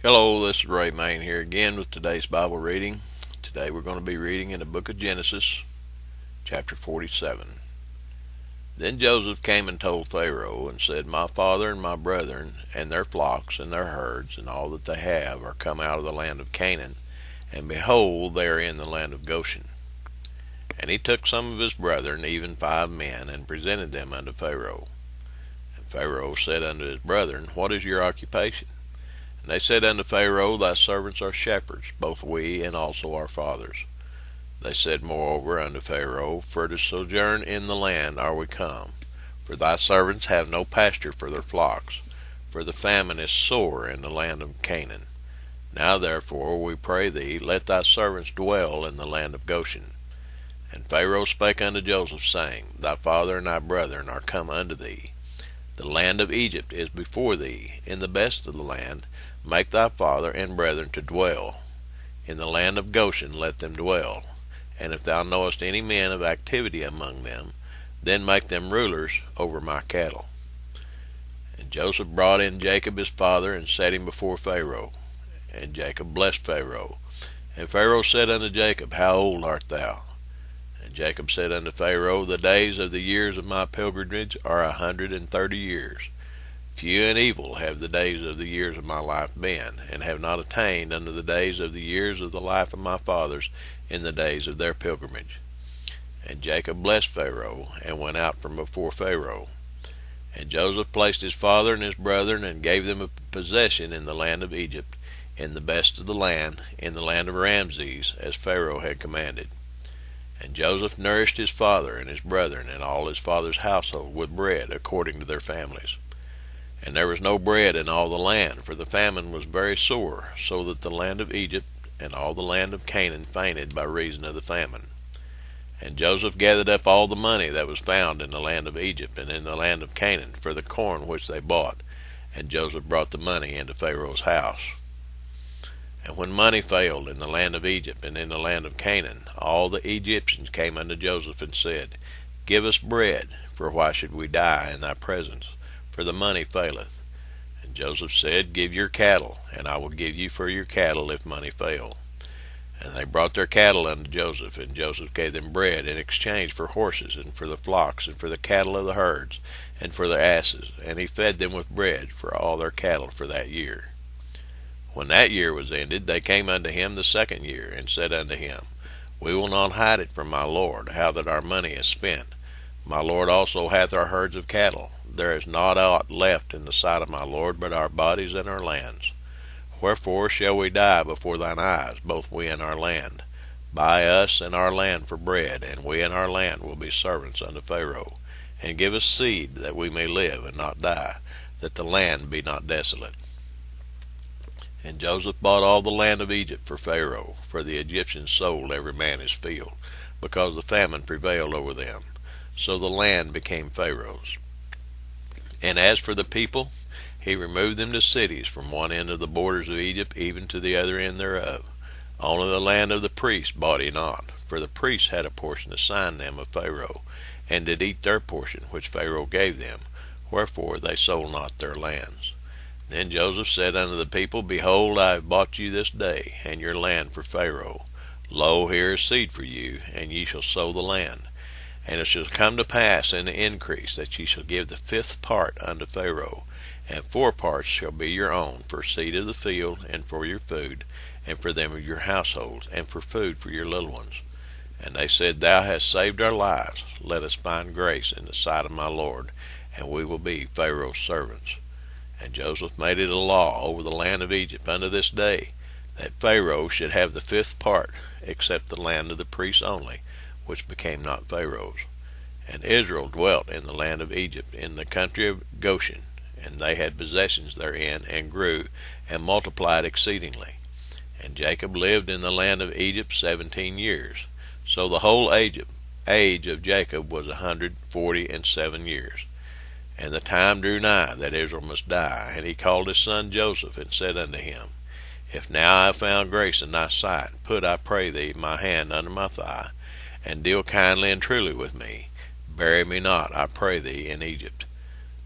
Hello, this is Ray Main here again with today's Bible reading. Today we're going to be reading in the book of Genesis, chapter 47. Then Joseph came and told Pharaoh and said, My father and my brethren and their flocks and their herds and all that they have are come out of the land of Canaan, and behold, they are in the land of Goshen. And he took some of his brethren, even 5 men, and presented them unto Pharaoh. And Pharaoh said unto his brethren, What is your occupation? And they said unto Pharaoh, Thy servants are shepherds, both we and also our fathers. They said moreover unto Pharaoh, For to sojourn in the land are we come. For thy servants have no pasture for their flocks, for the famine is sore in the land of Canaan. Now therefore, we pray thee, let thy servants dwell in the land of Goshen. And Pharaoh spake unto Joseph, saying, Thy father and thy brethren are come unto thee. The land of Egypt is before thee. In the best of the land make thy father and brethren to dwell. In the land of Goshen let them dwell. And if thou knowest any men of activity among them, then make them rulers over my cattle. And Joseph brought in Jacob his father, and set him before Pharaoh. And Jacob blessed Pharaoh. And Pharaoh said unto Jacob, How old art thou? And Jacob said unto Pharaoh, The days of the years of my pilgrimage are 130 years. Few and evil have the days of the years of my life been, and have not attained unto the days of the years of the life of my fathers in the days of their pilgrimage. And Jacob blessed Pharaoh, and went out from before Pharaoh. And Joseph placed his father and his brethren, and gave them a possession in the land of Egypt, in the best of the land, in the land of Ramses, as Pharaoh had commanded. And Joseph nourished his father and his brethren and all his father's household with bread according to their families. And there was no bread in all the land, for the famine was very sore, so that the land of Egypt and all the land of Canaan fainted by reason of the famine. And Joseph gathered up all the money that was found in the land of Egypt and in the land of Canaan for the corn which they bought, and Joseph brought the money into Pharaoh's house. And when money failed in the land of Egypt and in the land of Canaan, all the Egyptians came unto Joseph and said, Give us bread, for why should we die in thy presence? For the money faileth. And Joseph said, Give your cattle, and I will give you for your cattle if money fail. And they brought their cattle unto Joseph, and Joseph gave them bread in exchange for horses, and for the flocks, and for the cattle of the herds, and for their asses, and he fed them with bread for all their cattle for that year. When that year was ended, they came unto him the second year, and said unto him, We will not hide it from my lord, how that our money is spent. My lord also hath our herds of cattle. There is not aught left in the sight of my lord but our bodies and our lands. Wherefore shall we die before thine eyes, both we and our land? Buy us and our land for bread, and we and our land will be servants unto Pharaoh. And give us seed, that we may live and not die, that the land be not desolate. And Joseph bought all the land of Egypt for Pharaoh, for the Egyptians sold every man his field, because the famine prevailed over them. So the land became Pharaoh's. And as for the people, he removed them to cities from one end of the borders of Egypt even to the other end thereof. Only the land of the priests bought he not, for the priests had a portion assigned them of Pharaoh, and did eat their portion which Pharaoh gave them, wherefore they sold not their lands. Then Joseph said unto the people, Behold, I have bought you this day, and your land for Pharaoh. Lo, here is seed for you, and ye shall sow the land. And it shall come to pass in the increase that ye shall give the 5th part unto Pharaoh, and 4 parts shall be your own, for seed of the field, and for your food, and for them of your households, and for food for your little ones. And they said, Thou hast saved our lives. Let us find grace in the sight of my Lord, and we will be Pharaoh's servants. And Joseph made it a law over the land of Egypt unto this day, that Pharaoh should have the 5th part, except the land of the priests only, which became not Pharaoh's. And Israel dwelt in the land of Egypt, in the country of Goshen, and they had possessions therein, and grew, and multiplied exceedingly. And Jacob lived in the land of Egypt 17 years. So the whole age of Jacob was 147 years. And the time drew nigh that Israel must die, and he called his son Joseph, and said unto him, If now I have found grace in thy sight, put, I pray thee, my hand under my thigh, and deal kindly and truly with me. Bury me not, I pray thee, in Egypt.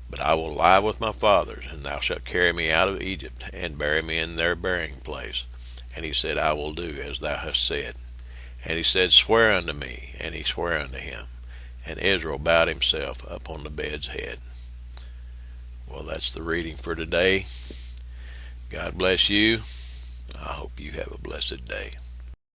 But I will lie with my fathers, and thou shalt carry me out of Egypt, and bury me in their burying place. And he said, I will do as thou hast said. And he said, Swear unto me. And he sware unto him. And Israel bowed himself upon the bed's head. Well, that's the reading for today. God bless you. I hope you have a blessed day.